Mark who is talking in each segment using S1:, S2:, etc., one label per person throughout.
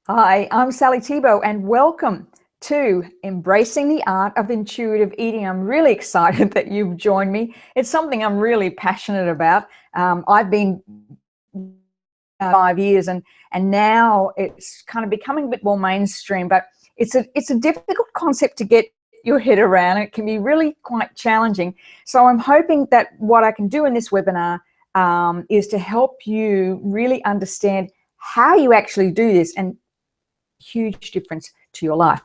S1: Hi, I'm Sally Thibault and welcome to Embracing the Art of Intuitive Eating. I'm really excited that you've joined me. It's something I'm really passionate about. I've been 5 years and now it's kind of becoming a bit more mainstream, but it's a difficult concept to get your head around. It can be really quite challenging. So I'm hoping that what I can do in this webinar is to help you really understand how you actually do this, and huge difference to your life.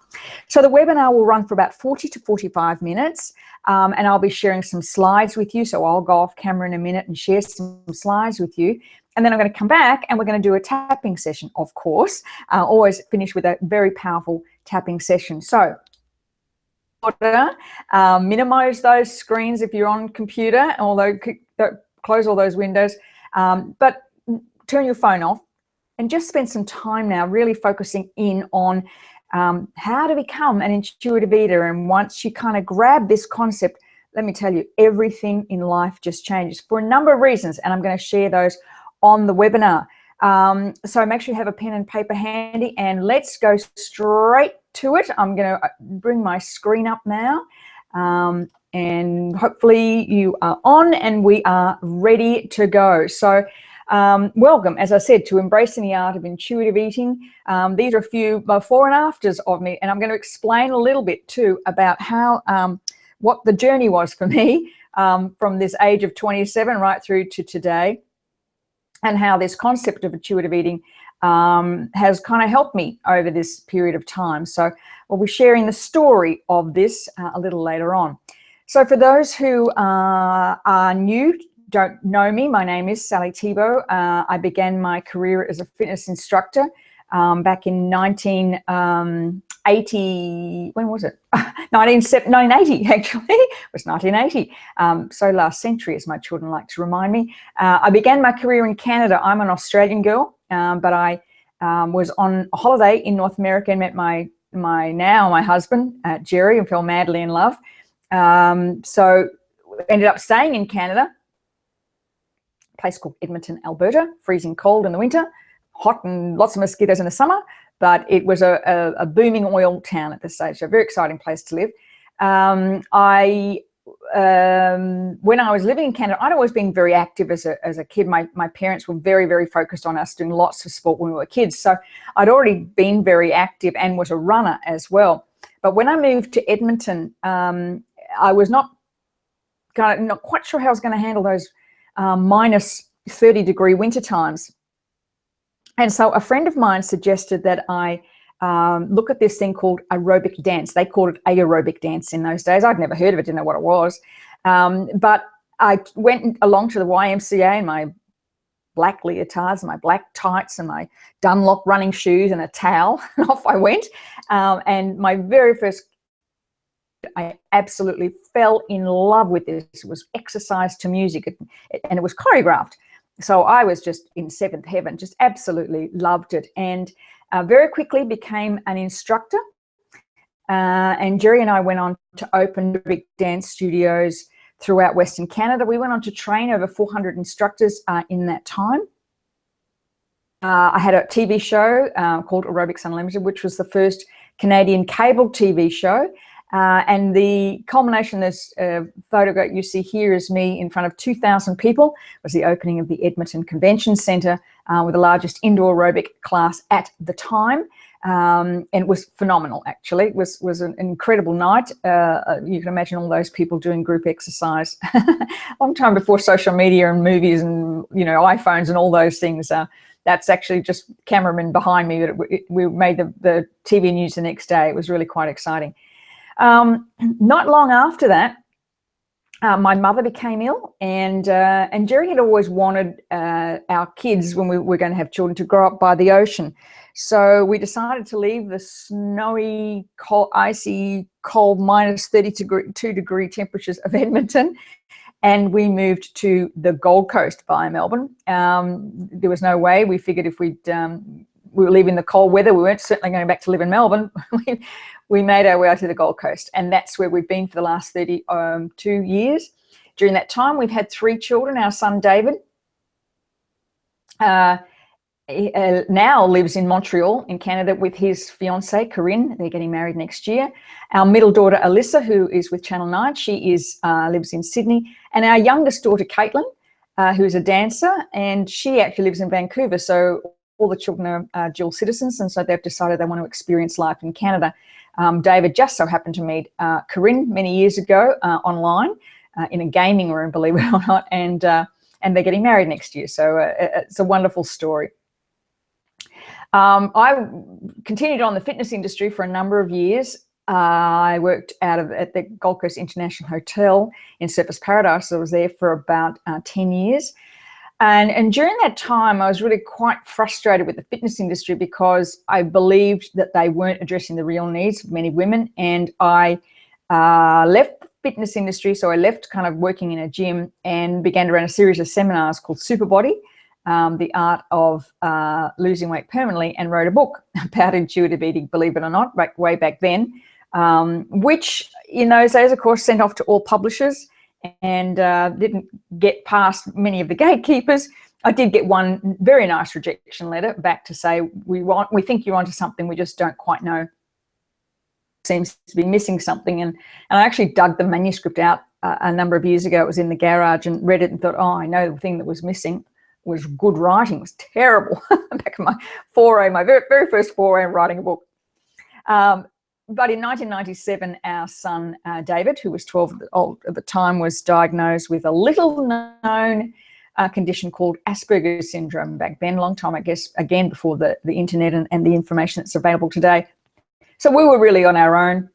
S1: So the webinar will run for about 40 to 45 minutes, and I'll be sharing some slides with you. So I'll go off camera in a minute and share some slides with you. And then I'm going to come back and we're going to do a tapping session, of course. Always finish with a very powerful tapping session. So minimize those screens if you're on computer, although close all those windows, but turn your phone off. And just spend some time now really focusing in on how to become an intuitive eater. And once you kind of grab this concept, let me tell you, everything in life just changes for a number of reasons. And I'm going to share those on the webinar. So make sure you have a pen and paper handy, and let's go straight to it. I'm going to bring my screen up now. And hopefully you are on and we are ready to go. So welcome, as I said, to Embracing the Art of Intuitive Eating. These are a few before and afters of me, and I'm going to explain a little bit too about how what the journey was for me from this age of 27 right through to today, and how this concept of intuitive eating has kind of helped me over this period of time. So we'll be sharing the story of this a little later on. So for those who are new, don't know me, my name is Sally Thibault. I began my career as a fitness instructor back in 1980. When was it? 1980, actually. It was 1980. So last century, as my children like to remind me. I began my career in Canada. I'm an Australian girl, but I was on a holiday in North America and met my husband, Jerry, and fell madly in love. So ended up staying in Canada, place called Edmonton, Alberta, freezing cold in the winter, hot and lots of mosquitoes in the summer, but it was a booming oil town at this stage, so a very exciting place to live. When I was living in Canada, I'd always been very active as a kid. My parents were very, very focused on us doing lots of sport when we were kids, so I'd already been very active and was a runner as well. But when I moved to Edmonton, I was not quite sure how I was going to handle those minus 30-degree winter times. And so a friend of mine suggested that I look at this thing called aerobic dance. They called it aerobic dance in those days. I'd never heard of it, didn't know what it was. But I went along to the YMCA in my black leotards, my black tights, and my Dunlop running shoes and a towel, and off I went. And my very first, I absolutely fell in love with this. It was exercise to music, and it was choreographed. So I was just in seventh heaven, just absolutely loved it, and very quickly became an instructor. And Jerry and I went on to open big dance studios throughout Western Canada. We went on to train over 400 instructors in that time. I had a TV show called Aerobics Unlimited, which was the first Canadian cable TV show. And the culmination, this photograph you see here is me in front of 2,000 people. It was the opening of the Edmonton Convention Centre with the largest indoor aerobic class at the time. And it was phenomenal, actually. It was an incredible night. You can imagine all those people doing group exercise. Long time before social media and movies and, iPhones and all those things. That's actually just cameramen behind me. We made the TV news the next day. It was really quite exciting. Not long after that, my mother became ill, and Jerry had always wanted our kids, when we were going to have children, to grow up by the ocean. So we decided to leave the snowy, cold, icy, cold, minus 32-degree temperatures of Edmonton, and we moved to the Gold Coast via Melbourne. There was no way. We figured if we were leaving the cold weather, we weren't certainly going back to live in Melbourne. We made our way out to the Gold Coast, and that's where we've been for the last 32 years. During that time, we've had 3 children. Our son, David, now lives in Montreal in Canada with his fiancée, Corinne. They're getting married next year. Our middle daughter, Alyssa, who is with Channel 9, she lives in Sydney. And our youngest daughter, Caitlin, who's a dancer, and she actually lives in Vancouver. So all the children are dual citizens, and so they've decided they want to experience life in Canada. David just so happened to meet Corinne many years ago online in a gaming room, believe it or not, and they're getting married next year. So it's a wonderful story. I continued on the fitness industry for a number of years. I worked at the Gold Coast International Hotel in Surfers Paradise. I was there for about 10 years. And during that time, I was really quite frustrated with the fitness industry because I believed that they weren't addressing the real needs of many women. And I left the fitness industry. So I left kind of working in a gym and began to run a series of seminars called Super Body, the art of losing weight permanently, and wrote a book about intuitive eating, believe it or not, way back then, which in those days, of course, sent off to all publishers and didn't get past many of the gatekeepers. I did get one very nice rejection letter back to say, we think you're onto something, we just don't quite know. Seems to be missing something. And I actually dug the manuscript out a number of years ago. It was in the garage, and read it and thought, oh, I know the thing that was missing was good writing. It was terrible. Back in my foray, my very first foray in writing a book. But in 1997, our son, David, who was 12 old at the time, was diagnosed with a little-known condition called Asperger's syndrome back then, a long time, I guess, again, before the internet and the information that's available today. So we were really on our own.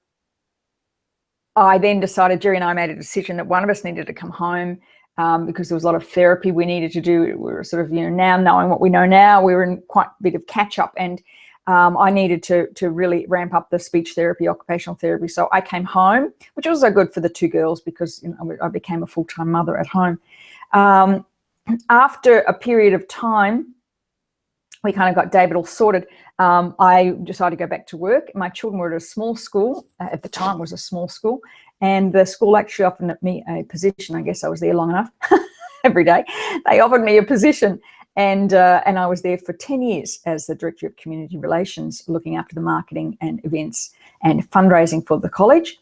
S1: I then decided, Jerry and I made a decision that one of us needed to come home because there was a lot of therapy we needed to do. We were sort of, now knowing what we know now, we were in quite a bit of catch-up, and I needed to really ramp up the speech therapy, occupational therapy. So I came home, which was also good for the two girls because I became a full-time mother at home. After a period of time, we kind of got David all sorted. I decided to go back to work. My children were at a small school. At the time, it was a small school. And the school actually offered me a position. I guess I was there long enough every day. They offered me a position. And I was there for 10 years as the Director of Community Relations, looking after the marketing and events and fundraising for the college.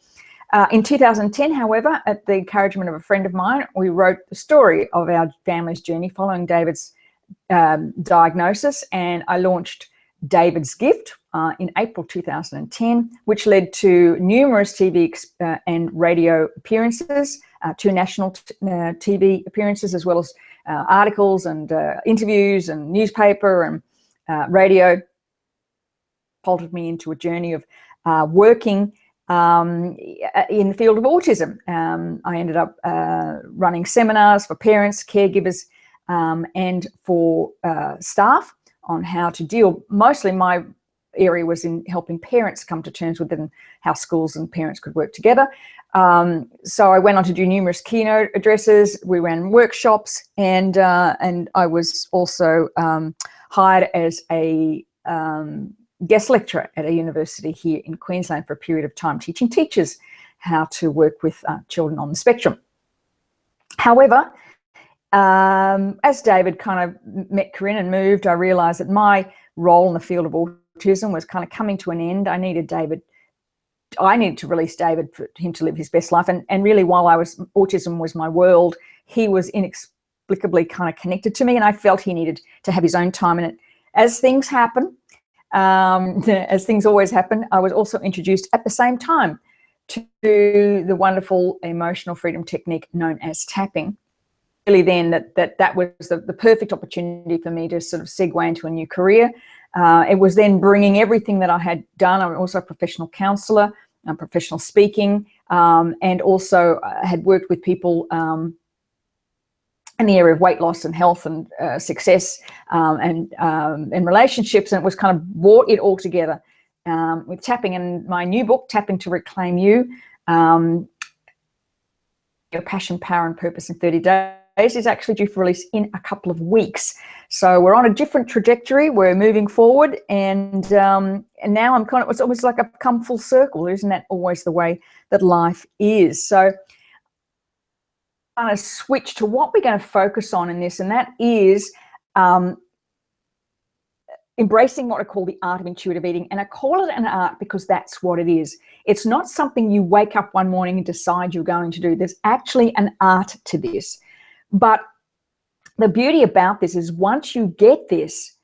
S1: In 2010, however, at the encouragement of a friend of mine, we wrote the story of our family's journey following David's diagnosis, and I launched David's Gift in April 2010, which led to numerous TV and radio appearances, 2 national TV appearances, as well as articles and interviews and newspaper and radio. Folded me into a journey of working in the field of autism. I ended up running seminars for parents, caregivers, and for staff on how to deal. Mostly my area was in helping parents come to terms with it and how schools and parents could work together. So I went on to do numerous keynote addresses. We ran workshops, and I was also hired as a guest lecturer at a university here in Queensland for a period of time, teaching teachers how to work with children on the spectrum. However, as David kind of met Corinne and moved, I realised that my role in the field of autism was kind of coming to an end. I needed to release David for him to live his best life. And really, while autism was my world, he was inexplicably kind of connected to me, and I felt he needed to have his own time in it. As things happen, as things always happen, I was also introduced at the same time to the wonderful emotional freedom technique known as tapping. Really then that was the perfect opportunity for me to sort of segue into a new career. It was then bringing everything that I had done. I'm also a professional counsellor, professional speaking, and also had worked with people in the area of weight loss and health and success and relationships, and it was kind of brought it all together with tapping. And my new book, Tapping to Reclaim You, Your Passion, Power and Purpose in 30 Days, is actually due for release in a couple of weeks. So we're on a different trajectory. We're moving forward, and now I'm kind of, it's almost like I've come full circle. Isn't that always the way that life is? So I'm going to switch to what we're going to focus on in this, and that is embracing what I call the art of intuitive eating. And I call it an art because that's what it is. It's not something you wake up one morning and decide you're going to do. There's actually an art to this. But the beauty about this is once you get this,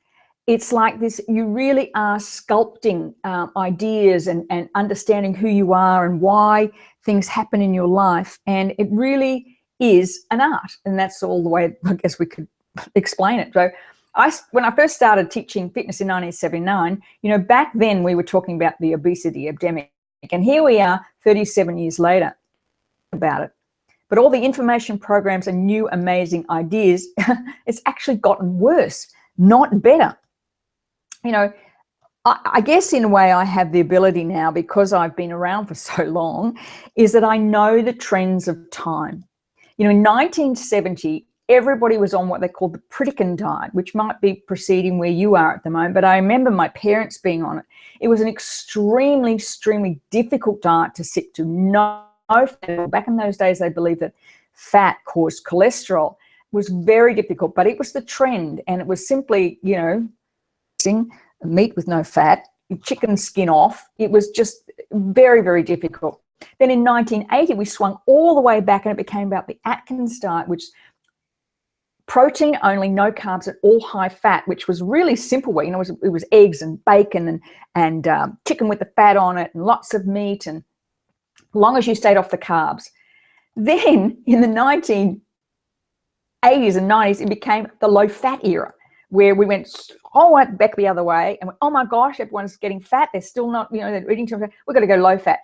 S1: it's like this, you really are sculpting ideas and understanding who you are and why things happen in your life. And it really is an art. And that's all the way, I guess we could explain it. So when I first started teaching fitness in 1979, back then we were talking about the obesity epidemic. And here we are 37 years later about it. But all the information programs and new amazing ideas, it's actually gotten worse, not better. I guess in a way I have the ability now, because I've been around for so long, is that I know the trends of time. In 1970, everybody was on what they called the Pritikin diet, which might be proceeding where you are at the moment, but I remember my parents being on it. It was an extremely, extremely difficult diet to stick to. No fat. Back in those days, they believed that fat caused cholesterol. It was very difficult, but it was the trend, and it was simply, meat with no fat, chicken skin off. It was just very, very difficult. Then in 1980, we swung all the way back and it became about the Atkins diet, which protein only, no carbs, and all high fat, which was really simple. It was eggs and bacon and chicken with the fat on it and lots of meat, and as long as you stayed off the carbs. Then in the 1980s and 90s, it became the low fat era, where we went all the way back the other way and went, oh my gosh, everyone's getting fat. They're still not, they're eating too much. We've got to go low fat.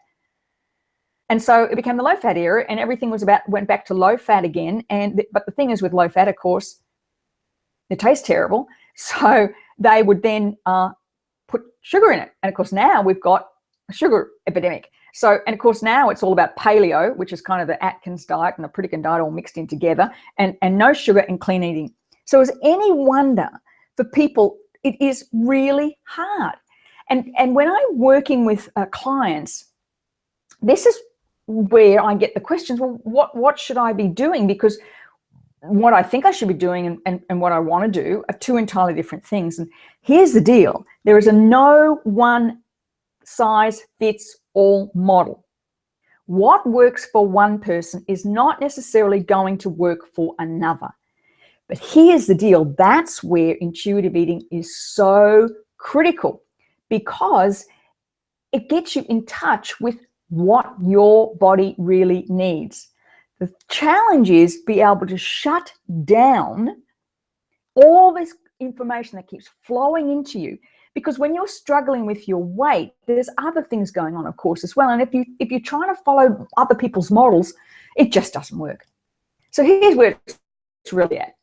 S1: And so it became the low fat era, and everything went back to low fat again. But the thing is, with low fat, of course, it tastes terrible. So they would then put sugar in it. And of course, now we've got a sugar epidemic. So, and of course, now it's all about paleo, which is kind of the Atkins diet and the Pritikin diet all mixed in together, and no sugar and clean eating. So is any wonder for people, it is really hard. And when I'm working with clients, this is where I get the questions, well, what should I be doing? Because what I think I should be doing and what I want to do are two entirely different things. And here's the deal. There is a no one size fits all model. What works for one person is not necessarily going to work for another. But here's the deal. That's where intuitive eating is so critical, because it gets you in touch with what your body really needs. The challenge is be able to shut down all this information that keeps flowing into you, because when you're struggling with your weight, there's other things going on, of course, as well. And if you're trying to follow other people's models, it just doesn't work. So here's where it's really at.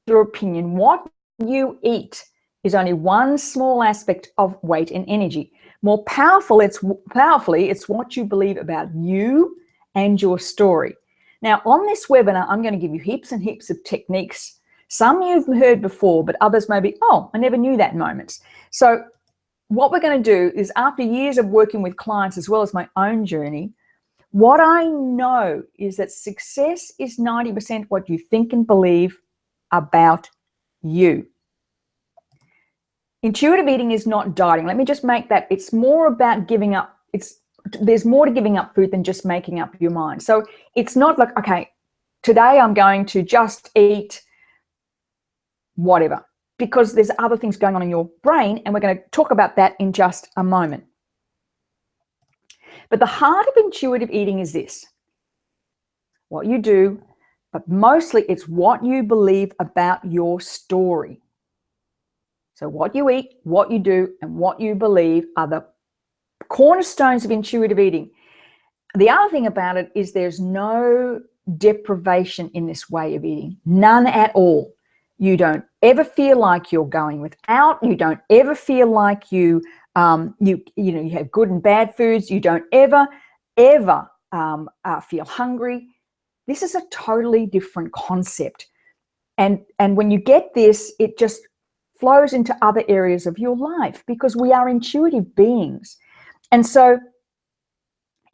S1: Your opinion, what you eat is only one small aspect of weight and energy. More powerfully, it's what you believe about you and your story. Now, on this webinar, I'm going to give you heaps and heaps of techniques. Some you've heard before, but others may be, oh, I never knew that moments. So what we're going to do is, after years of working with clients as well as my own journey, what I know is that success is 90% what you think and believe about you. Intuitive eating is not dieting. Let me just make that. It's more about giving up. There's more to giving up food than just making up your mind. So it's not like, okay, today I'm going to just eat whatever, because there's other things going on in your brain, and we're going to talk about that in just a moment. But the heart of intuitive eating is this: what you do, but mostly it's what you believe about your story. So what you eat, what you do, and what you believe are the cornerstones of intuitive eating. The other thing about it is there's no deprivation in this way of eating, none at all. You don't ever feel like you're going without. You don't ever feel like you have good and bad foods. You don't ever feel hungry. This is a totally different concept. And when you get this, it just flows into other areas of your life, because we are intuitive beings. And so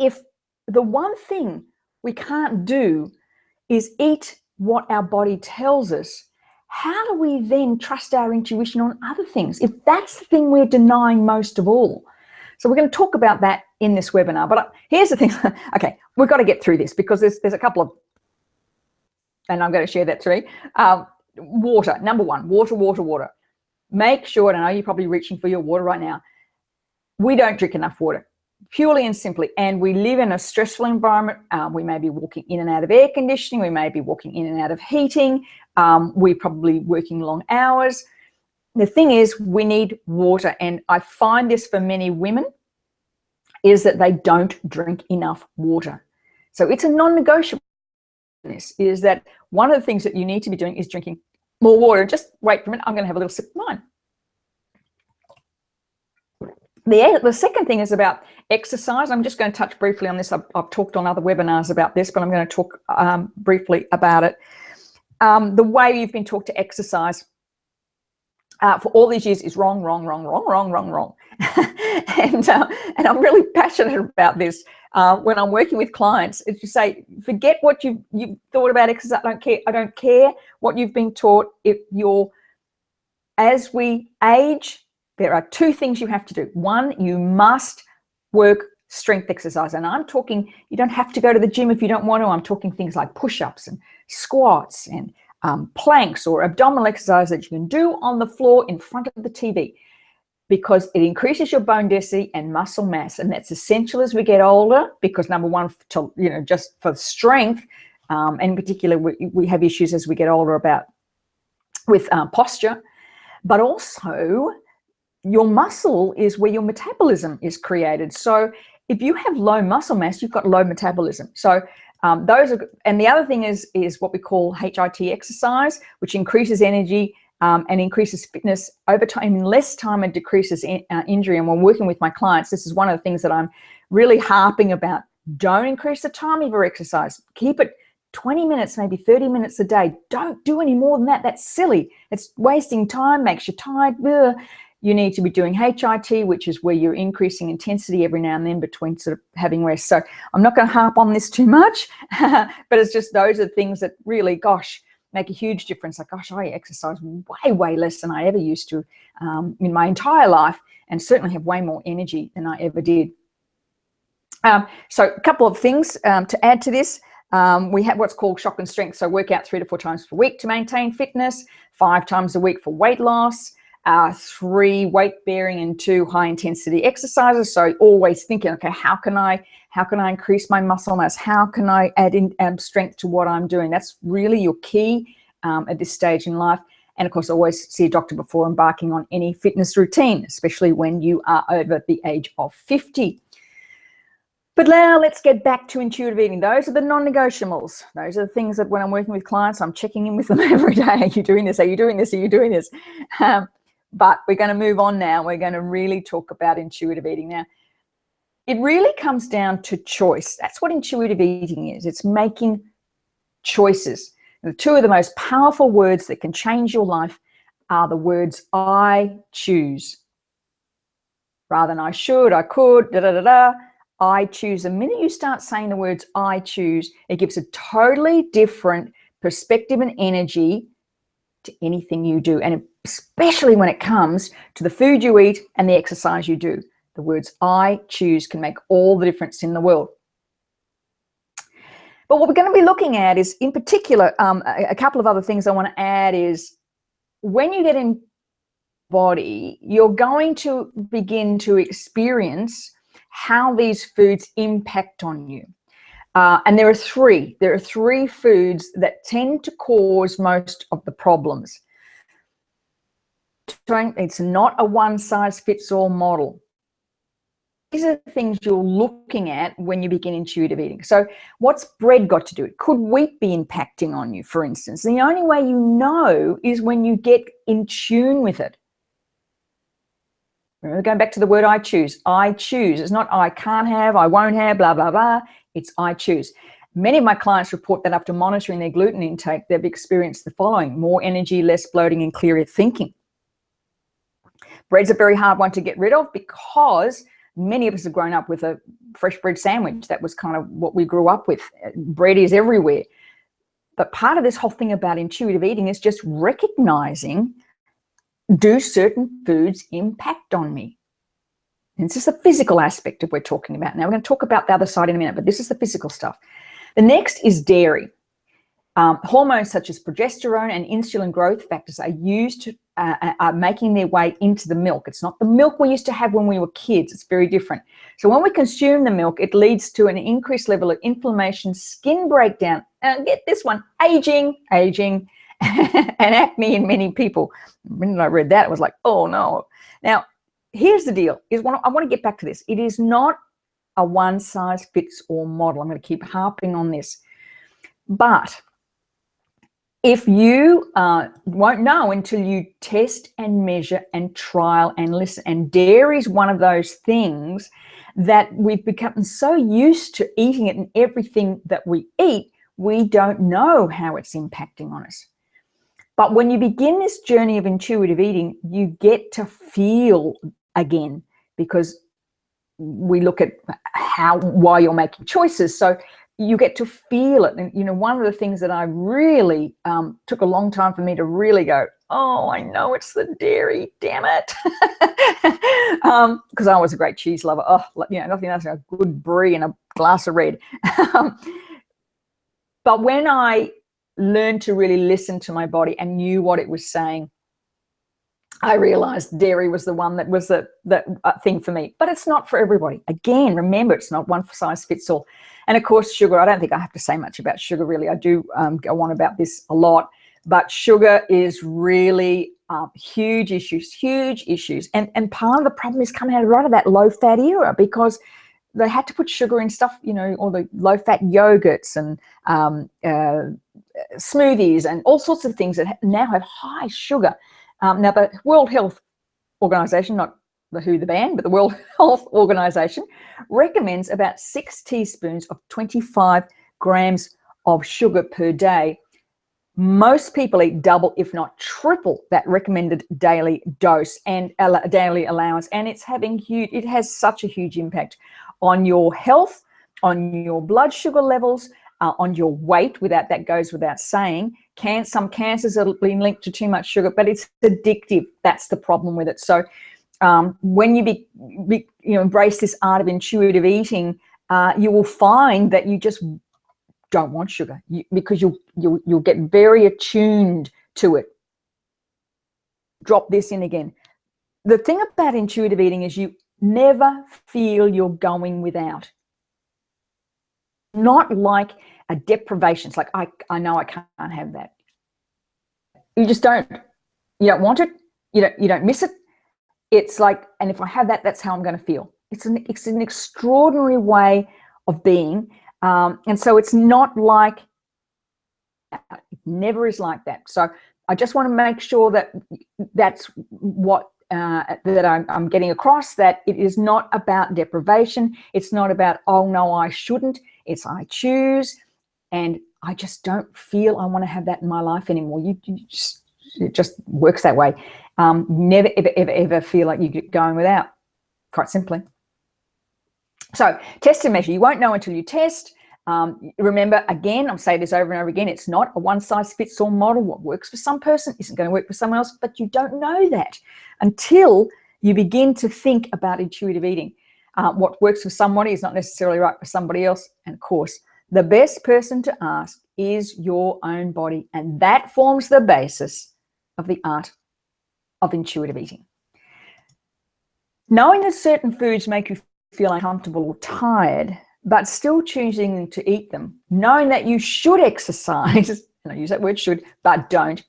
S1: if the one thing we can't do is eat what our body tells us, how do we then trust our intuition on other things if that's the thing we're denying most of all? So we're going to talk about that in this webinar. But here's the thing. Okay, we've got to get through this because there's a couple of, and I'm going to share that three. Water, number one, water. Make sure, and I know you're probably reaching for your water right now, we don't drink enough water, purely and simply. And we live in a stressful environment. We may be walking in and out of air conditioning. We may be walking in and out of heating. We're probably working long hours. The thing is, we need water. And I find this for many women is that they don't drink enough water. So it's a non-negotiable. This is that one of the things that you need to be doing is drinking more water. Just wait for a minute. I'm going to have a little sip of mine. The second thing is about exercise. I'm just going to touch briefly on this. I've talked on other webinars about this, but I'm going to talk briefly about it. The way you've been taught to exercise for all these years is wrong. And I'm really passionate about this. When I'm working with clients, it's to say, forget what you've thought about exercise. I don't care what you've been taught. As we age, there are two things you have to do. One, you must work strength exercise. And I'm talking, you don't have to go to the gym if you don't want to. I'm talking things like push-ups and squats and planks or abdominal exercise that you can do on the floor in front of the TV, because it increases your bone density and muscle mass. And that's essential as we get older, because number one, just for strength, and in particular, we have issues as we get older with posture, but also your muscle is where your metabolism is created. So if you have low muscle mass, you've got low metabolism. So those are, and the other thing is what we call HIIT exercise, which increases energy and increases fitness over time. In less time, it decreases injury. And when working with my clients, this is one of the things that I'm really harping about. Don't increase the time of your exercise. Keep it 20 minutes, maybe 30 minutes a day. Don't do any more than that. That's silly. It's wasting time, makes you tired. Ugh. You need to be doing HIIT, which is where you're increasing intensity every now and then between sort of having rest. So I'm not going to harp on this too much, but it's just those are things that really, gosh, make a huge difference. Like, gosh, I exercise way less than I ever used to in my entire life, and certainly have way more energy than I ever did. So a couple of things to add to this. We have what's called shock and strength. So work out 3 to 4 times per week to maintain fitness, 5 times a week for weight loss, 3 weight bearing and 2 high intensity exercises. So always thinking, okay, how can I increase my muscle mass? How can I add in strength to what I'm doing? That's really your key at this stage in life. And of course, always see a doctor before embarking on any fitness routine, especially when you are over the age of 50. But now let's get back to intuitive eating. Those are the non-negotiables. Those are the things that when I'm working with clients, I'm checking in with them every day. Are you doing this? Are you doing this? Are you doing this? But we're going to move on now. We're going to really talk about intuitive eating. Now, it really comes down to choice. That's what intuitive eating is. It's making choices. And the 2 of the most powerful words that can change your life are the words I choose. Rather than I should, I could, I choose. The minute you start saying the words I choose, it gives a totally different perspective and energy to anything you do, and especially when it comes to the food you eat and the exercise you do. The words I choose can make all the difference in the world. But what we're going to be looking at is, in particular, a couple of other things I want to add is, when you get in body, you're going to begin to experience how these foods impact on you. And there are three foods that tend to cause most of the problems. It's not a one-size-fits-all model. These are the things you're looking at when you begin intuitive eating. So what's bread got to do with it? Could wheat be impacting on you, for instance? The only way you know is when you get in tune with it. Remember, going back to the word I choose. I choose. It's not I can't have, I won't have, blah, blah, blah. It's I choose. Many of my clients report that after monitoring their gluten intake, they've experienced the following: more energy, less bloating, and clearer thinking. Bread's a very hard one to get rid of because many of us have grown up with a fresh bread sandwich. That was kind of what we grew up with. Bread is everywhere. But part of this whole thing about intuitive eating is just recognizing, do certain foods impact on me? And this is the physical aspect of what we're talking about. Now, we're going to talk about the other side in a minute, but this is the physical stuff. The next is dairy. Hormones such as progesterone and insulin growth factors are used to, are making their way into the milk. It's not the milk we used to have when we were kids. It's very different. So when we consume the milk, it leads to an increased level of inflammation, skin breakdown, and get this one, aging, and acne in many people. When I read that, it was like, oh no. Now, here's the deal. I want to get back to this. It is not a one-size-fits-all model. I'm going to keep harping on this. But if you won't know until you test and measure and trial and listen, and dairy is one of those things that we've become so used to eating it in everything that we eat, we don't know how it's impacting on us. But when you begin this journey of intuitive eating, you get to feel again, because we look at why you're making choices. So you get to feel it. And, you know, one of the things that I really took a long time for me to really go, oh, I know it's the dairy, damn it. Because I was a great cheese lover. Oh, you know, nothing else than a good brie and a glass of red. But when I learned to really listen to my body and knew what it was saying, I realized dairy was the one that was the thing for me. But it's not for everybody. Again, remember, it's not one size fits all. And of course, sugar, I don't think I have to say much about sugar, really. I do go on about this a lot. But sugar is really huge issues. And part of the problem is coming out of that low-fat era, because they had to put sugar in stuff, you know, all the low-fat yogurts and smoothies and all sorts of things that now have high sugar. Now, the World Health Organization, not the WHO, the band, but the World Health Organization recommends about 6 teaspoons of 25 grams of sugar per day. Most people eat double, if not triple, that recommended daily dose and daily allowance, and it has such a huge impact on your health, on your blood sugar levels, on your weight. That goes without saying. Some cancers are being linked to too much sugar, but it's addictive. That's the problem with it. So when you embrace this art of intuitive eating, you will find that you just don't want sugar, because you'll get very attuned to it. Drop this in again. The thing about intuitive eating is you never feel you're going without. Not like a deprivation. It's like, I know I can't have that. You just don't. You don't want it. You don't miss it. It's like, and if I have that, that's how I'm going to feel. It's an extraordinary way of being. And so it's not like, it never is like that. So I just want to make sure that that's what that I'm getting across, that it is not about deprivation. It's not about, oh no, I shouldn't. It's I choose, and I just don't feel I want to have that in my life anymore. It just works that way. Never, ever feel like you're going without, quite simply. So test and measure. You won't know until you test. Remember, again, I'll say this over and over again, it's not a one-size-fits-all model. What works for some person isn't going to work for someone else, but you don't know that until you begin to think about intuitive eating. What works for somebody is not necessarily right for somebody else. And of course, the best person to ask is your own body, and that forms the basis of the art of intuitive eating. Knowing that certain foods make you feel uncomfortable or tired, but still choosing to eat them, knowing that you should exercise, and I use that word should, but don't,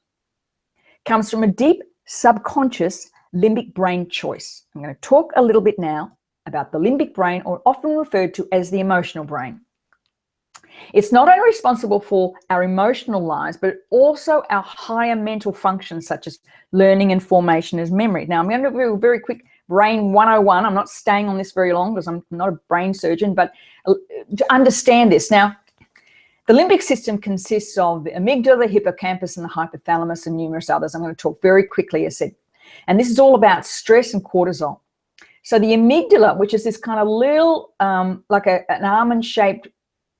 S1: comes from a deep subconscious limbic brain choice. I'm going to talk a little bit now about the limbic brain, or often referred to as the emotional brain. It's not only responsible for our emotional lives, but also our higher mental functions, such as learning and formation as memory. Now, I'm going to do a very quick Brain 101. I'm not staying on this very long because I'm not a brain surgeon, but to understand this. Now, the limbic system consists of the amygdala, the hippocampus, and the hypothalamus, and numerous others. I'm going to talk very quickly, as I said. And this is all about stress and cortisol. So the amygdala, which is this kind of little, like an almond-shaped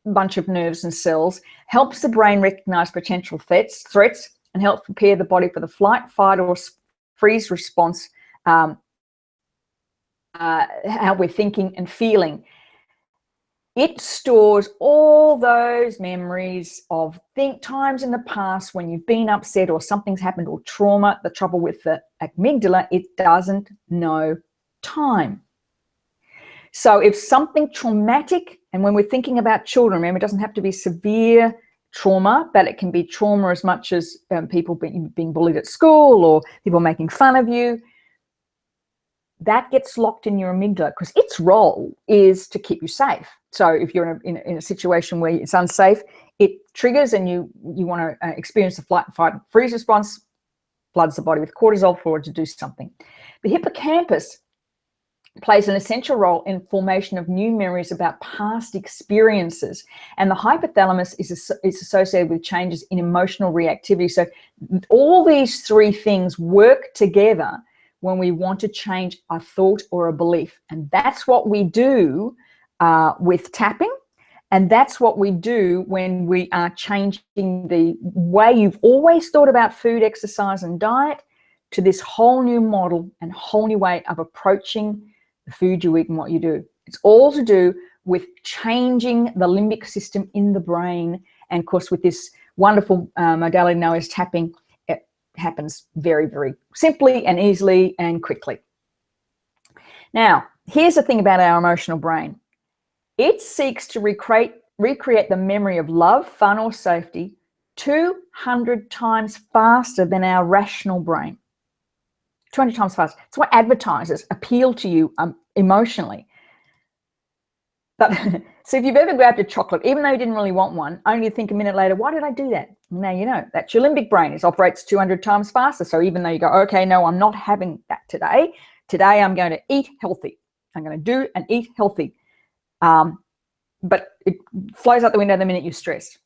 S1: bunch of nerves and cells, helps the brain recognize potential threats, and helps prepare the body for the flight, fight, or freeze response, how we're thinking and feeling. It stores all those memories of times in the past when you've been upset or something's happened or trauma. The trouble with the amygdala, it doesn't know time. So if something traumatic, and when we're thinking about children, remember, it doesn't have to be severe trauma, but it can be trauma as much as people being bullied at school or people making fun of you. That gets locked in your amygdala because its role is to keep you safe. So if you're in a situation where it's unsafe, it triggers and you want to experience the flight, fight, freeze response, floods the body with cortisol for it to do something. The hippocampus plays an essential role in formation of new memories about past experiences, and the hypothalamus is associated with changes in emotional reactivity. So all these three things work together when we want to change a thought or a belief, and that's what we do with tapping, and that's what we do when we are changing the way you've always thought about food, exercise, and diet to this whole new model and whole new way of approaching the food you eat and what you do. It's all to do with changing the limbic system in the brain. And of course, with this wonderful modality known as tapping, it happens very, very simply and easily and quickly. Now, here's the thing about our emotional brain. It seeks to recreate the memory of love, fun, or safety 200 times faster than our rational brain. 200 times faster. It's what advertisers appeal to you emotionally. But so if you've ever grabbed a chocolate, even though you didn't really want one, only to think a minute later, why did I do that? Now you know, that's your limbic brain. It operates 200 times faster. So even though you go, okay, no, I'm not having that today. Today I'm going to eat healthy. I'm going to do and eat healthy. But it flies out the window the minute you're stressed,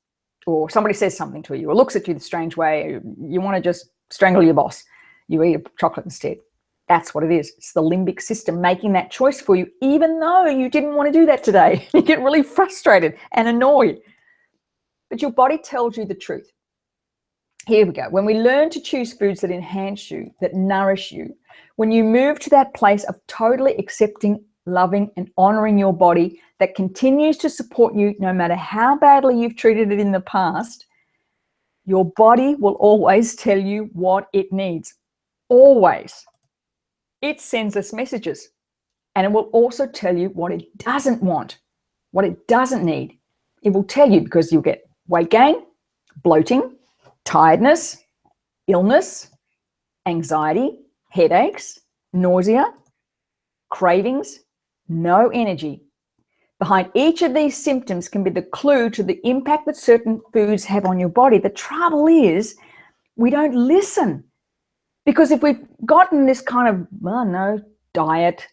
S1: or somebody says something to you, or looks at you the strange way. You want to just strangle your boss. You eat a chocolate instead. That's what it is. It's the limbic system making that choice for you, even though you didn't want to do that today. You get really frustrated and annoyed. But your body tells you the truth. Here we go. When we learn to choose foods that enhance you, that nourish you, when you move to that place of totally accepting, loving, and honoring your body that continues to support you no matter how badly you've treated it in the past, your body will always tell you what it needs. Always. It sends us messages, and it will also tell you what it doesn't want, what it doesn't need. It will tell you because you'll get weight gain, bloating, tiredness, illness, anxiety, headaches, nausea, cravings, no energy. Behind each of these symptoms can be the clue to the impact that certain foods have on your body. The trouble is we don't listen. Because if we've gotten this kind of, diet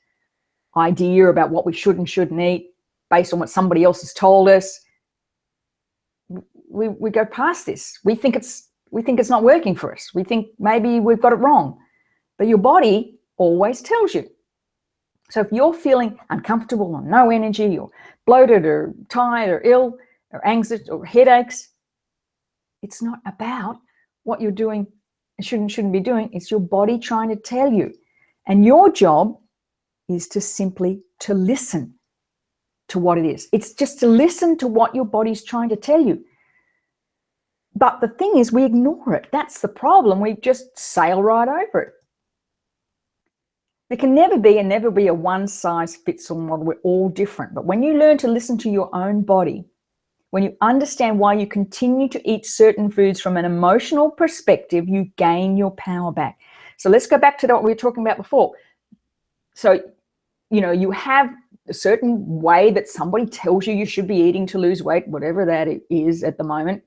S1: idea about what we should and shouldn't eat based on what somebody else has told us, we go past this. We think it's not working for us. We think maybe we've got it wrong. But your body always tells you. So if you're feeling uncomfortable or no energy or bloated or tired or ill or anxious or headaches, it's not about what you're doing shouldn't be doing. It's your body trying to tell you, and your job is to simply to listen to what it is. It's just to listen to what your body's trying to tell you. But the thing is, we ignore it. That's the problem. We just sail right over it. There can never be a one-size-fits-all model. We're all different. But when you learn to listen to your own body, when you understand why you continue to eat certain foods from an emotional perspective, you gain your power back. So let's go back to what we were talking about before. So, you have a certain way that somebody tells you should be eating to lose weight, whatever that is at the moment.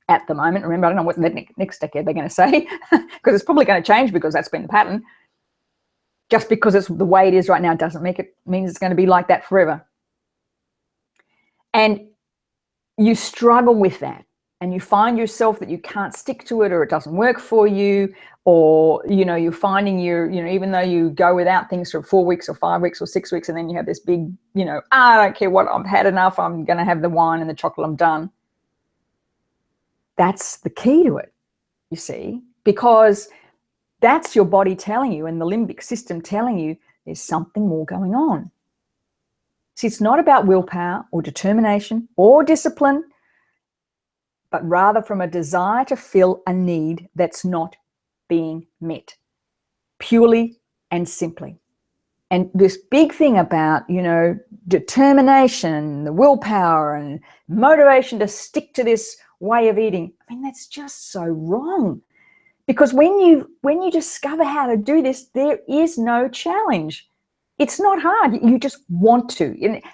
S1: Remember, I don't know what the next decade they're going to say, because it's probably going to change because that's been the pattern. Just because it's the way it is right now doesn't mean it's going to be like that forever. And you struggle with that, and you find yourself that you can't stick to it, or it doesn't work for you, or, you're finding even though you go without things for 4 weeks or 5 weeks or 6 weeks, and then you have this big, I don't care what, I've had enough, I'm going to have the wine and the chocolate, I'm done. That's the key to it, you see, because that's your body telling you, and the limbic system telling you there's something more going on. See, it's not about willpower or determination or discipline, but rather from a desire to fill a need that's not being met, purely and simply. And this big thing about, determination, the willpower and motivation to stick to this way of eating, that's just so wrong. Because when you discover how to do this, there is no challenge. It's not hard. You just want to.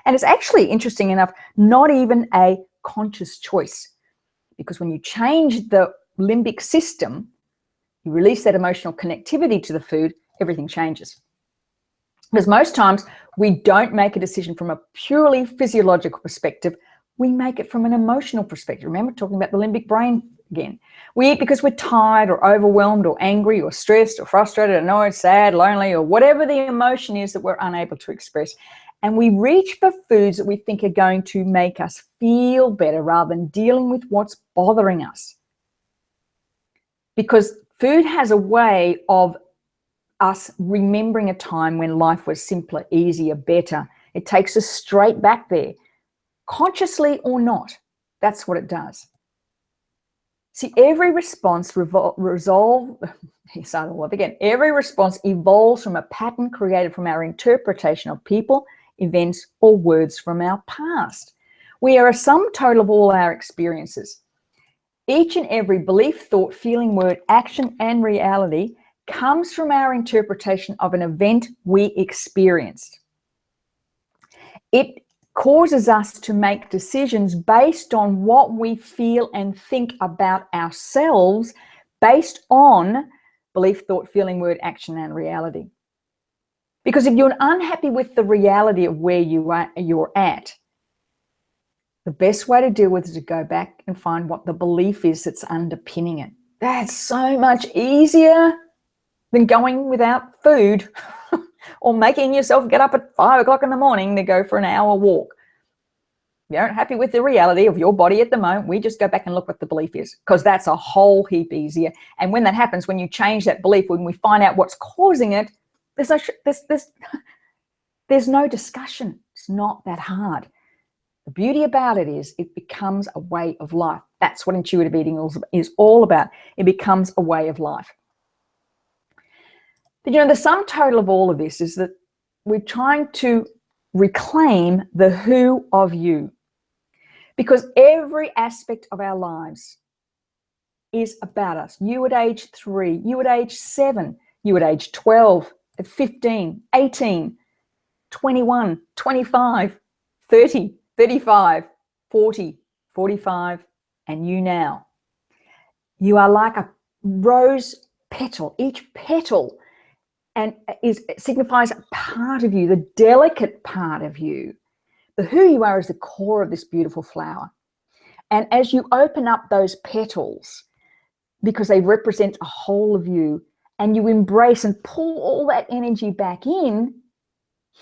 S1: And it's actually, interesting enough, not even a conscious choice. Because when you change the limbic system, you release that emotional connectivity to the food, everything changes. Because most times we don't make a decision from a purely physiological perspective. We make it from an emotional perspective. Remember, talking about the limbic brain again. We eat because we're tired or overwhelmed or angry or stressed or frustrated, annoyed, sad, lonely, or whatever the emotion is that we're unable to express. And we reach for foods that we think are going to make us feel better rather than dealing with what's bothering us. Because food has a way of us remembering a time when life was simpler, easier, better. It takes us straight back there, consciously or not. That's what it does. See, every response Every response evolves from a pattern created from our interpretation of people, events, or words from our past. We are a sum total of all our experiences. Each and every belief, thought, feeling, word, action, and reality comes from our interpretation of an event we experienced. It causes us to make decisions based on what we feel and think about ourselves, based on belief, thought, feeling, word, action, and reality. Because if you're unhappy with the reality of where you're at, the best way to deal with it is to go back and find what the belief is that's underpinning it. That's so much easier than going without food or making yourself get up at 5 o'clock in the morning to go for an hour walk. If you're not happy with the reality of your body at the moment, we just go back and look what the belief is, because that's a whole heap easier. And when that happens, when you change that belief, when we find out what's causing it, there's no discussion. It's not that hard. The beauty about it is it becomes a way of life. That's what intuitive eating is all about. It becomes a way of life. But the sum total of all of this is that we're trying to reclaim the who of you. Because every aspect of our lives is about us. You at age 3, you at age 7, you at age 12, at 15, 18, 21, 25, 30, 35, 40, 45, and you now. You are like a rose petal. Each petal signifies a part of you, the delicate part of you. The who you are is the core of this beautiful flower. And as you open up those petals, because they represent a whole of you, and you embrace and pull all that energy back in,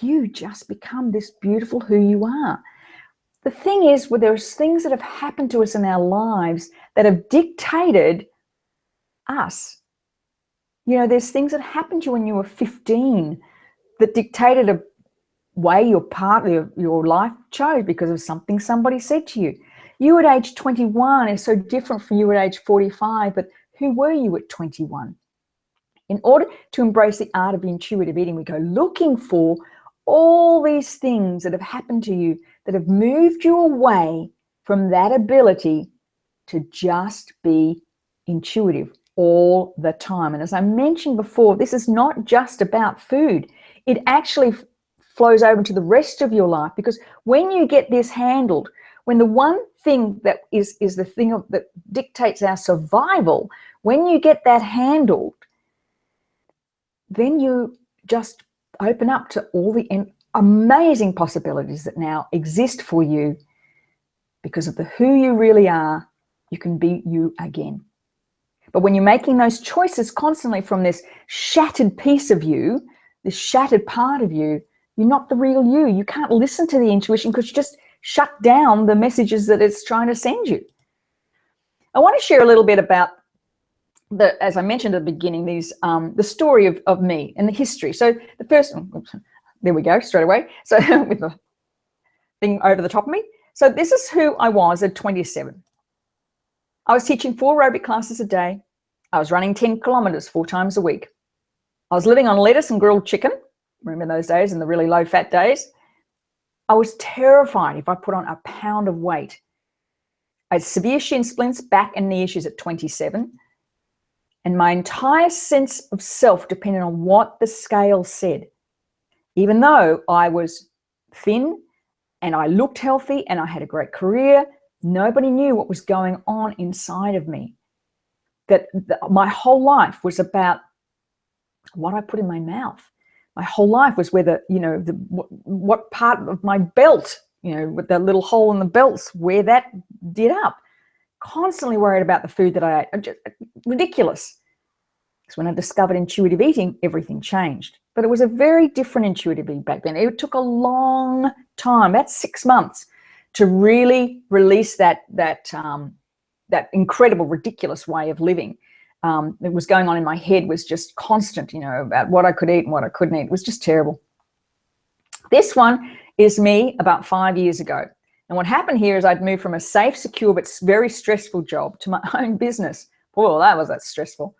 S1: you just become this beautiful who you are. The thing is, there's things that have happened to us in our lives that have dictated us. There's things that happened to you when you were 15 that dictated a way your life chose because of something somebody said to you. You at age 21 is so different from you at age 45, but who were you at 21? In order to embrace the art of intuitive eating, we go looking for all these things that have happened to you that have moved you away from that ability to just be intuitive all the time. And as I mentioned before, this is not just about food. It actually flows over to the rest of your life, because when you get this handled, when the one thing that is the thing that dictates our survival, when you get that handled, then you just open up to all the amazing possibilities that now exist for you because of the who you really are you can be you again. But when you're making those choices constantly from this shattered piece of you, this shattered part of you, you're not the real you. You can't listen to the intuition because you just shut down the messages that it's trying to send you. I want to share a little bit about as I mentioned at the beginning, the story of me and the history. So the first, there we go, straight away. So with the thing over the top of me. So this is who I was at 27. I was teaching 4 aerobic classes a day. I was running 10 kilometers 4 times a week. I was living on lettuce and grilled chicken. Remember those days and the really low fat days? I was terrified if I put on a pound of weight. I had severe shin splints, back and knee issues at 27. And my entire sense of self depended on what the scale said. Even though I was thin and I looked healthy and I had a great career, nobody knew what was going on inside of me. My whole life was about what I put in my mouth. My whole life was whether, what part of my belt, with the little hole in the belts, where that did up. Constantly worried about the food that I ate. Just ridiculous. Because when I discovered intuitive eating, everything changed. But it was a very different intuitive eating back then. It took a long time, about 6 months, to really release that incredible, ridiculous way of living. It was going on in my head was just constant, about what I could eat and what I couldn't eat. It was just terrible. This one is me about 5 years ago. And what happened here is I'd moved from a safe, secure, but very stressful job to my own business. Boy, that stressful.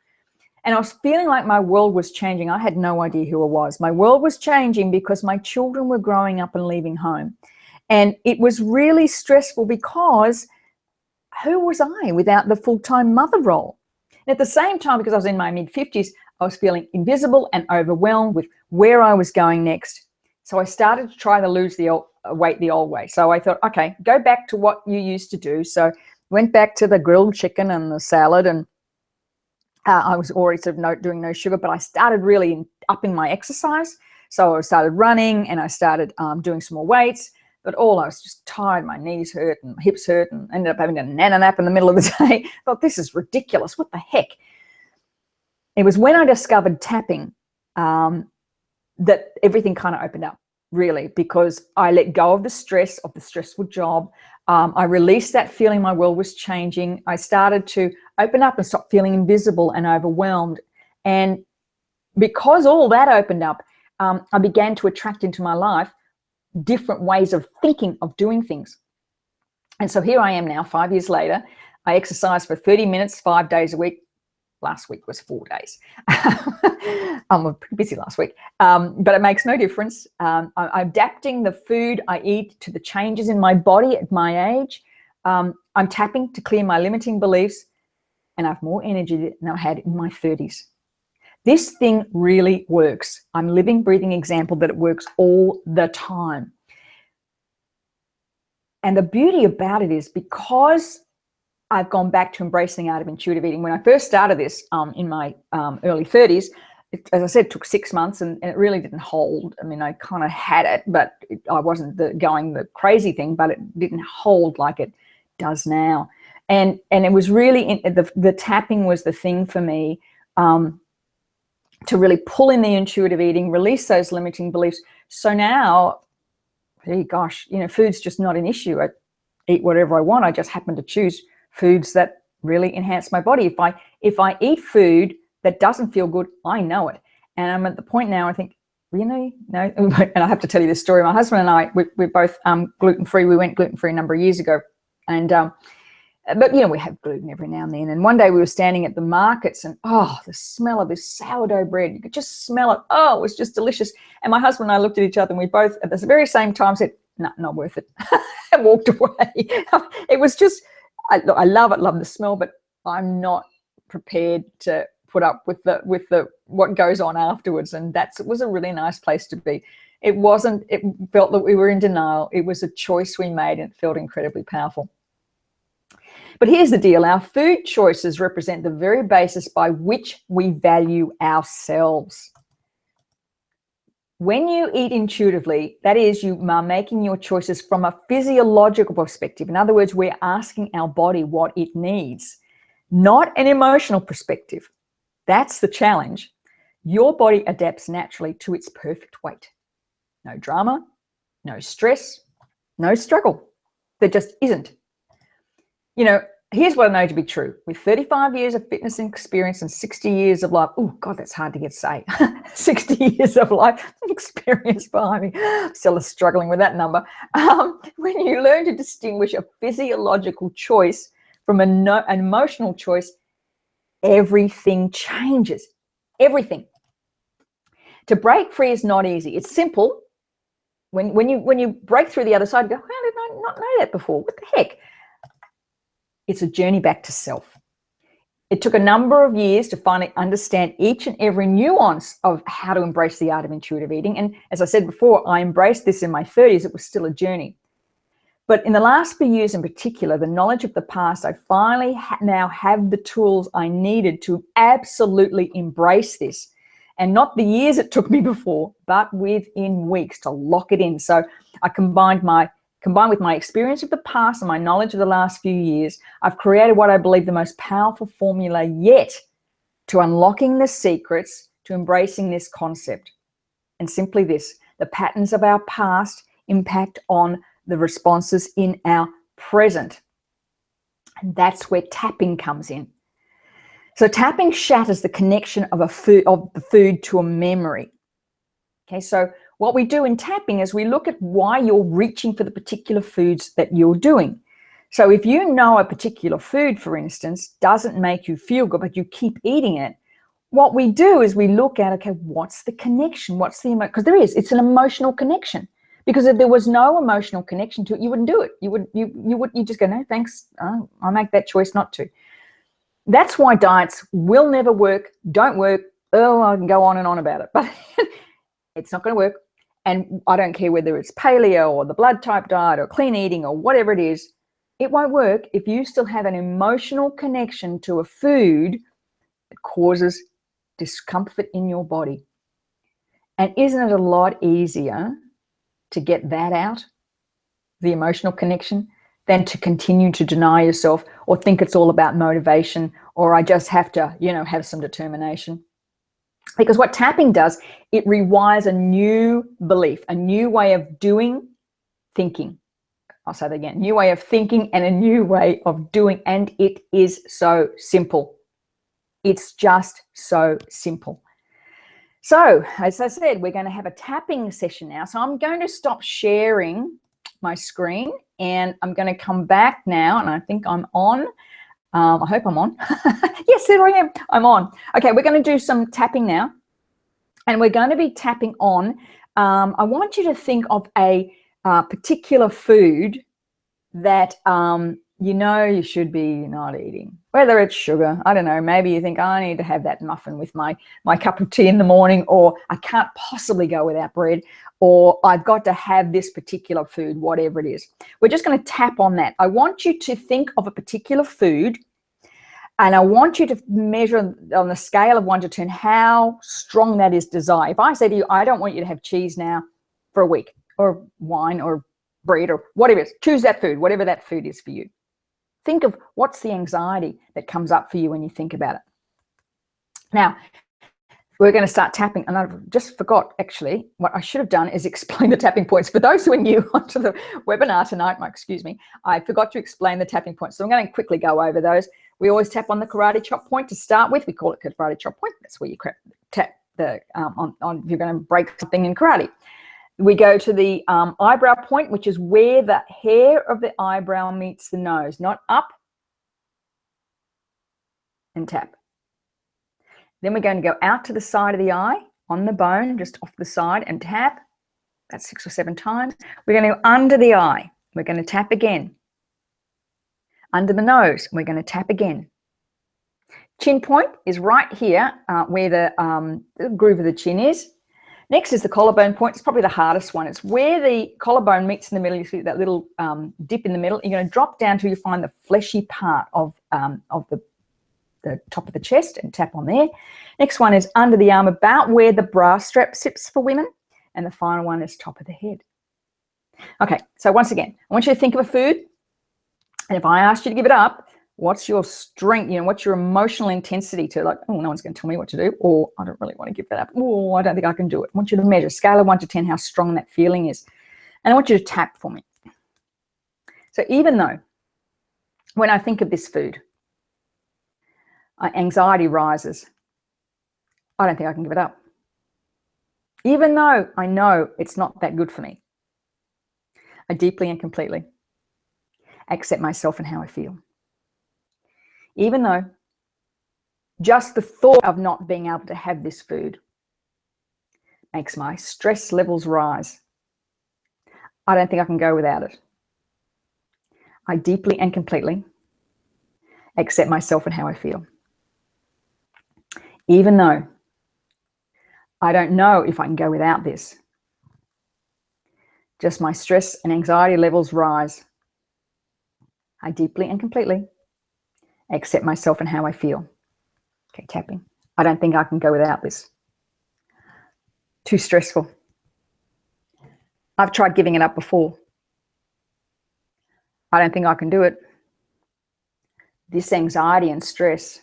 S1: And I was feeling like my world was changing. I had no idea who I was. My world was changing because my children were growing up and leaving home. And it was really stressful because who was I without the full-time mother role? And at the same time, because I was in my mid-50s, I was feeling invisible and overwhelmed with where I was going next. So I started to try to lose the weight the old way. So I thought, okay, go back to what you used to do. So went back to the grilled chicken and the salad, and I was already sort of doing no sugar, but I started really upping my exercise. So I started running and I started doing some more weights, but I was just tired. My knees hurt and my hips hurt, and ended up having a nana nap in the middle of the day. I thought, this is ridiculous. What the heck? It was when I discovered tapping that everything kind of opened up, really, because I let go of the stress of the stressful job. I released that feeling my world was changing. I started to open up and stop feeling invisible and overwhelmed. And because all that opened up, I began to attract into my life different ways of thinking, of doing things. And so here I am now, 5 years later. I exercise for 30 minutes, 5 days a week. Last week was 4 days. I'm pretty busy last week, but it makes no difference. I'm adapting the food I eat to the changes in my body at my age. I'm tapping to clear my limiting beliefs, and I have more energy than I had in my 30s. This thing really works. I'm a living, breathing example that it works all the time. And the beauty about it is because I've gone back to embracing the art of intuitive eating. When I first started this in my early 30s, as I said, it took 6 months and it really didn't hold. I mean, I kind of had it, but I wasn't going the crazy thing, but it didn't hold like it does now. And it was really, the tapping was the thing for me to really pull in the intuitive eating, release those limiting beliefs. So now, hey, gosh, food's just not an issue. I eat whatever I want. I just happen to choose foods that really enhance my body. If I eat food that doesn't feel good, I know it. And I'm at the point now, I think, really? No. And I have to tell you this story. My husband and I, we're both gluten-free. We went gluten-free a number of years ago. And but we have gluten every now and then. And one day we were standing at the markets and the smell of this sourdough bread, you could just smell it. Oh, it was just delicious. And my husband and I looked at each other and we both at the very same time said, no, not worth it. And walked away. It was just, I love it, love the smell, but I'm not prepared to put up with the what goes on afterwards. And it was a really nice place to be. It felt that we were in denial. It was a choice we made and it felt incredibly powerful. But here's the deal. Our food choices represent the very basis by which we value ourselves. When you eat intuitively, that is, you are making your choices from a physiological perspective. In other words, we're asking our body what it needs, not an emotional perspective. That's the challenge. Your body adapts naturally to its perfect weight. No drama, no stress, no struggle. There just isn't. You know, here's what I know to be true. With 35 years of fitness experience and 60 years of life, oh God, that's hard to get to say. 60 years of life experience behind me. Still struggling with that number. When you learn to distinguish a physiological choice from an emotional choice, everything changes. Everything. To break free is not easy. It's simple. When you break through the other side, you go, how did I not know that before? What the heck? It's a journey back to self. It took a number of years to finally understand each and every nuance of how to embrace the art of intuitive eating. And as I said before, I embraced this in my 30s. It was still a journey. But in the last few years in particular, the knowledge of the past, I finally now have the tools I needed to absolutely embrace this. And not the years it took me before, but within weeks to lock it in. So I combined with my experience of the past and my knowledge of the last few years, I've created what I believe the most powerful formula yet to unlocking the secrets to embracing this concept. And simply this: the patterns of our past impact on the responses in our present. And that's where tapping comes in. So tapping shatters the connection of the food to a memory. Okay, so what we do in tapping is we look at why you're reaching for the particular foods that you're doing. So if you know a particular food, for instance, doesn't make you feel good, but you keep eating it, what we do is we look at, okay, what's the connection? What's the emotion? Because it's an emotional connection. Because if there was no emotional connection to it, you wouldn't do it. You just go, no, thanks. I'll make that choice not to. That's why diets will never work, don't work. Oh, I can go on and on about it, but it's not going to work. And I don't care whether it's paleo or the blood type diet or clean eating or whatever it is, it won't work if you still have an emotional connection to a food that causes discomfort in your body. And isn't it a lot easier to get that out, the emotional connection, than to continue to deny yourself or think it's all about motivation or I just have to, have some determination? Because what tapping does, it rewires a new belief, a new way of doing, thinking. I'll say that again, new way of thinking and a new way of doing. And it is so simple. It's just so simple. So, as I said, we're going to have a tapping session now. So I'm going to stop sharing my screen and I'm going to come back now, and I think I'm on. I hope I'm on. Yes, there I am. I'm on. Okay, we're going to do some tapping now, and we're going to be tapping on. I want you to think of a particular food that you should be not eating. Whether it's sugar, I don't know, maybe you think, I need to have that muffin with my cup of tea in the morning, or I can't possibly go without bread, or I've got to have this particular food, whatever it is. We're just going to tap on that. I want you to think of a particular food, and I want you to measure on the scale of 1 to 10 how strong that is desire. If I say to you, I don't want you to have cheese now for a week, or wine, or bread, or whatever it is, choose that food, whatever that food is for you. Think of what's the anxiety that comes up for you when you think about it. Now, we're going to start tapping, and I just forgot, actually, what I should have done is explain the tapping points. For those who are new onto the webinar tonight, I forgot to explain the tapping points. So I'm going to quickly go over those. We always tap on the karate chop point to start with. We call it karate chop point. That's where you tap the on if you're going to break something in karate. We go to the eyebrow point, which is where the hair of the eyebrow meets the nose, not up, and tap. Then we're going to go out to the side of the eye, on the bone, just off the side, and tap. That's 6 or 7 times. We're going to go under the eye. We're going to tap again. Under the nose, we're going to tap again. Chin point is right here where the groove of the chin is. Next is the collarbone point. It's probably the hardest one. It's where the collarbone meets in the middle. You see that little dip in the middle. You're going to drop down till you find the fleshy part of the top of the chest and tap on there. Next one is under the arm, about where the bra strap sits for women. And the final one is top of the head. Okay, so once again, I want you to think of a food. And if I asked you to give it up, what's your strength? What's your emotional intensity to, like, oh, no one's going to tell me what to do, or I don't really want to give that up. Oh, I don't think I can do it. I want you to measure, scale of 1 to 10, how strong that feeling is. And I want you to tap for me. So even though when I think of this food, anxiety rises, I don't think I can give it up. Even though I know it's not that good for me, I deeply and completely accept myself and how I feel. Even though just the thought of not being able to have this food makes my stress levels rise, I don't think I can go without it. I deeply and completely accept myself and how I feel. Even though I don't know if I can go without this, just my stress and anxiety levels rise, I deeply and completely accept myself and how I feel. Okay, tapping. I don't think I can go without this. Too stressful. I've tried giving it up before. I don't think I can do it. This anxiety and stress.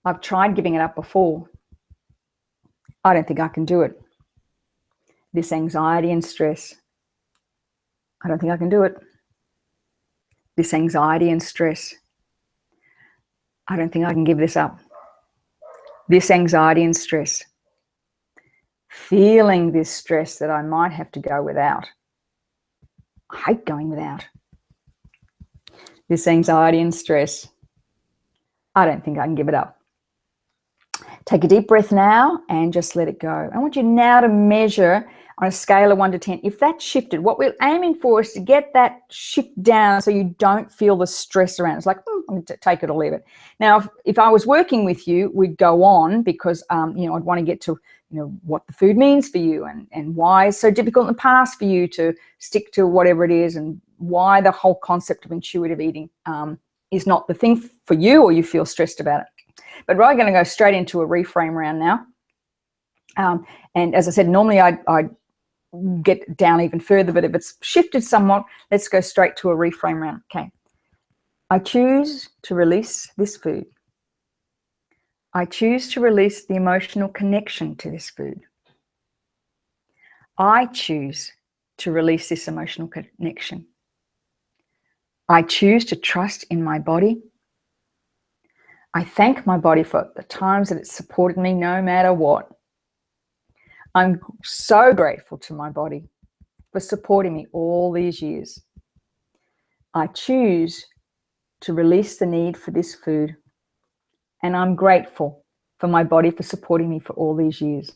S1: I've tried giving it up before. I don't think I can do it. This anxiety and stress. I don't think I can do it. This anxiety and stress. I don't think I can give this up. This anxiety and stress. Feeling this stress that I might have to go without. I hate going without. This anxiety and stress. I don't think I can give it up. Take a deep breath now and just let it go. I want you now to measure on a scale of 1 to 10. If that shifted, what we're aiming for is to get that shift down so you don't feel the stress around. It's like, I'm going to take it or leave it. Now, if I was working with you, we'd go on because, I'd want to get to, what the food means for you and why it's so difficult in the past for you to stick to whatever it is and why the whole concept of intuitive eating is not the thing for you or you feel stressed about it. But we're going to go straight into a reframe round now. And as I said, normally I get down even further, but if it's shifted somewhat, let's go straight to a reframe round. Okay. I choose to release this food. I choose to release the emotional connection to this food. I choose to release this emotional connection. I choose to trust in my body. I thank my body for the times that it's supported me no matter what. I'm so grateful to my body for supporting me all these years. I choose to release the need for this food, and I'm grateful for my body for supporting me for all these years.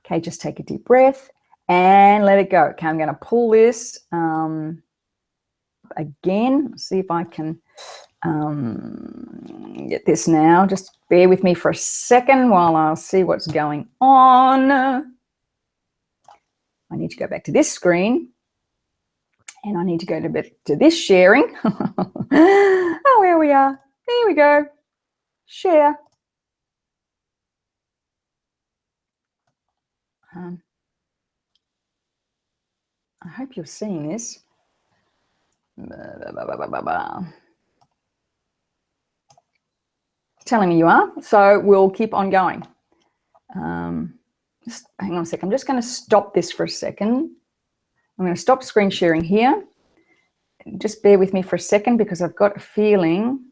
S1: Okay, just take a deep breath and let it go. Okay, I'm going to pull this again. See if I can get this now. Just bear with me for a second while I'll see what's going on. I need to go back to this screen and I need to go to this sharing. Oh, here we are. There we go. Share. I hope you're seeing this. Telling me you are, so we'll keep on going. Just hang on a second. I'm just going to stop this for a second. I'm going to stop screen sharing here. Just bear with me for a second because I've got a feeling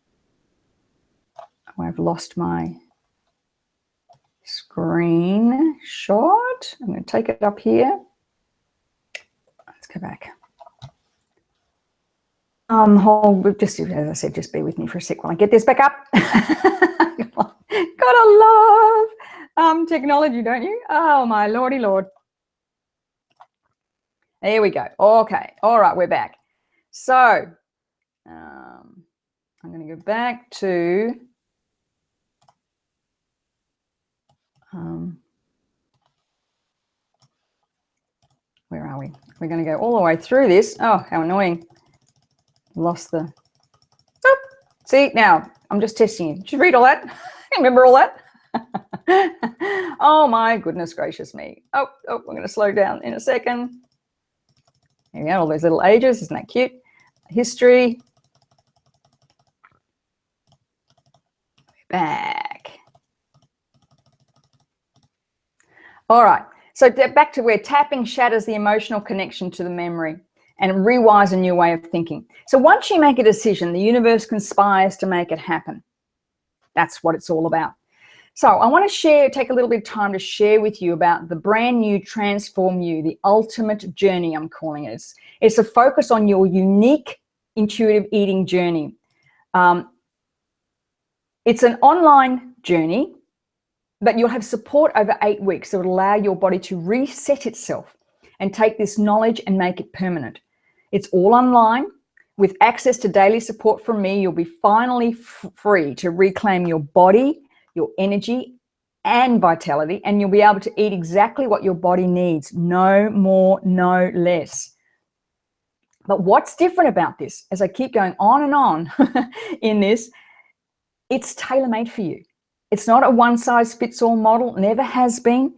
S1: I've lost my screen shot. I'm going to take it up here. Let's go back. Just as I said, just bear with me for a sec while I get this back up. Gotta love technology, don't you? Oh my lordy lord. There we go. Okay. All right, we're back. So I'm going to go back to where are we? We're going to go all the way through this. Oh, how annoying. Lost the... Oh, see, now I'm just testing you. Did you read all that? Remember all that? Oh my goodness gracious me. Oh, we're going to slow down in a second. There we go, all those little ages, isn't that cute? History. Back. All right, so back to where tapping shatters the emotional connection to the memory and rewires a new way of thinking. So once you make a decision, the universe conspires to make it happen. That's what it's all about. So I want to take a little bit of time to share with you about the brand new Transform You, the ultimate journey, I'm calling it. It's a focus on your unique intuitive eating journey. It's an online journey, but you'll have support over 8 weeks that will allow your body to reset itself and take this knowledge and make it permanent. It's all online. With access to daily support from me, you'll be finally free to reclaim your body, your energy, and vitality, and you'll be able to eat exactly what your body needs. No more, no less. But what's different about this, as I keep going on and on in this, it's tailor-made for you. It's not a one-size-fits-all model, never has been.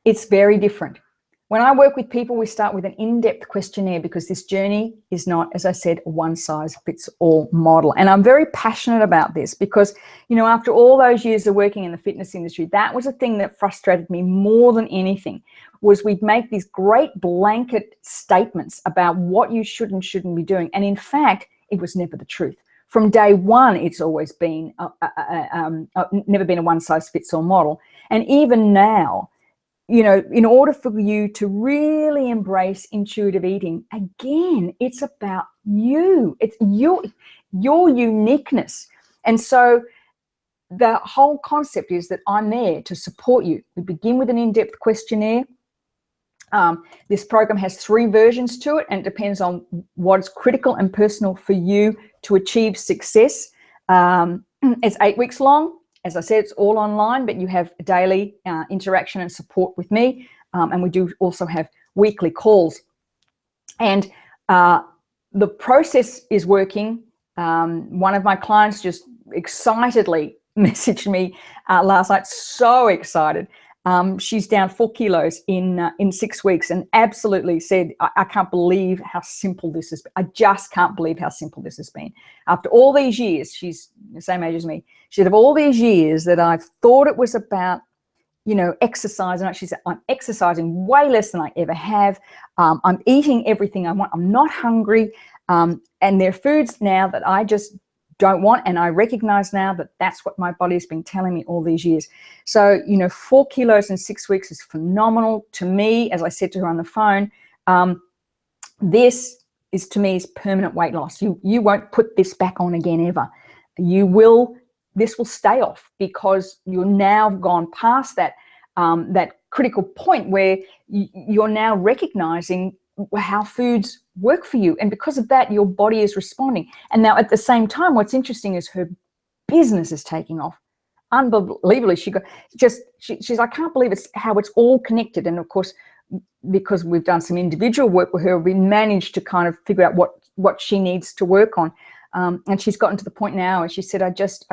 S1: It's very different. When I work with people, we start with an in-depth questionnaire because this journey is not, as I said, a one-size-fits-all model. And I'm very passionate about this because, you know, after all those years of working in the fitness industry, that was a thing that frustrated me more than anything, was we'd make these great blanket statements about what you should and shouldn't be doing. And in fact, it was never the truth. From day one, it's always been never been a one-size-fits-all model. And even now, you know, in order for you to really embrace intuitive eating, again, it's about you. It's your uniqueness. And so the whole concept is that I'm there to support you. We begin with an in-depth questionnaire. This program has 3 versions to it, and it depends on what's critical and personal for you to achieve success. It's 8 weeks long. As I said, it's all online, but you have daily interaction and support with me. And we do also have weekly calls. And the process is working. One of my clients just excitedly messaged me last night, so excited. She's down 4 kilos in 6 weeks and absolutely said, I can't believe how simple this has been. I just can't believe how simple this has been. After all these years, she's the same age as me. She said, of all these years that I've thought it was about, you know, exercise. And she said, I'm exercising way less than I ever have. I'm eating everything I want. I'm not hungry. And there are foods now that I just don't want, and I recognize now that that's what my body's been telling me all these years. So, you know, 4 kilos in 6 weeks is phenomenal to me. As I said to her on the phone, this is, to me, is permanent weight loss. You won't put this back on again ever. This will stay off because you're now gone past that critical point where you're now recognizing how foods work for you, and because of that your body is responding. And now at the same time, what's interesting is her business is taking off unbelievably. She's I can't believe how it's all connected. And of course, because we've done some individual work with her, we managed to kind of figure out what she needs to work on, and she's gotten to the point now, and she said, I just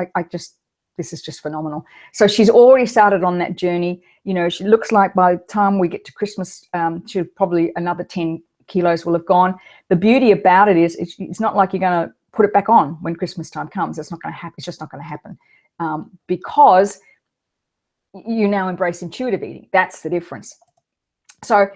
S1: this is just phenomenal. So she's already started on that journey. You know, she looks like by the time we get to Christmas, she'll probably another 10 kilos will have gone. The beauty about it is it's not like you're going to put it back on when Christmas time comes. It's not going to happen. It's just not going to happen because you now embrace intuitive eating. That's the difference. So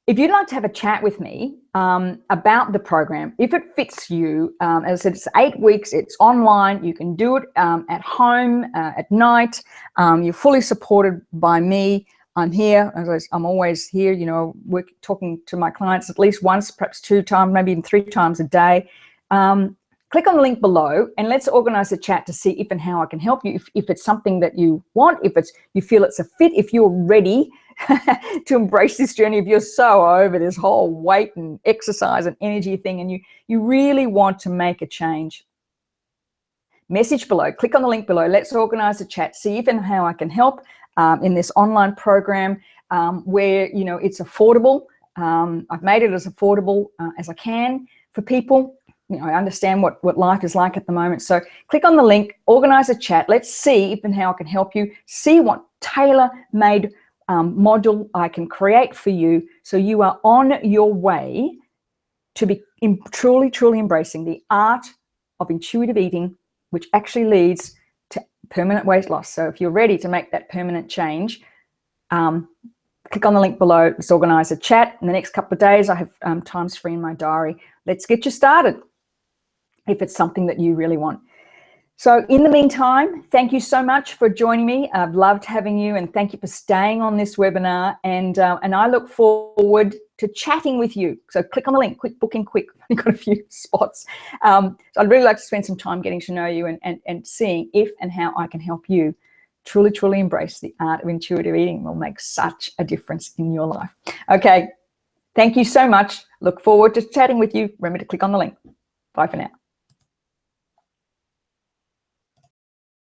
S1: if you'd like to have a chat with me about the program, if it fits you, as I said, it's 8 weeks, it's online, you can do it at home, at night, you're fully supported by me. I'm here, I'm always here, you know, talking to my clients at least once, perhaps 2 times, maybe even 3 times a day. Click on the link below and let's organize a chat to see if and how I can help you. If it's something that you want, if you feel it's a fit, if you're ready to embrace this journey, if you're so over this whole weight and exercise and energy thing and you really want to make a change, message below, click on the link below. Let's organize a chat, see if and how I can help in this online program where, you know, it's affordable. I've made it as affordable as I can for people. I understand what life is like at the moment. So click on the link, organize a chat. Let's see if and how I can help you. See what tailor-made module I can create for you, so you are on your way to be truly, truly embracing the art of intuitive eating, which actually leads to permanent weight loss. So if you're ready to make that permanent change, click on the link below. Let's organize a chat. In the next couple of days, I have times free in my diary. Let's get you started if it's something that you really want. So in the meantime, thank you so much for joining me. I've loved having you, and thank you for staying on this webinar. And I look forward to chatting with you. So click on the link, quick booking, quick. We've got a few spots. So I'd really like to spend some time getting to know you and seeing if and how I can help you truly, truly embrace the art of intuitive eating. It will make such a difference in your life. Okay, thank you so much. Look forward to chatting with you. Remember to click on the link. Bye for now.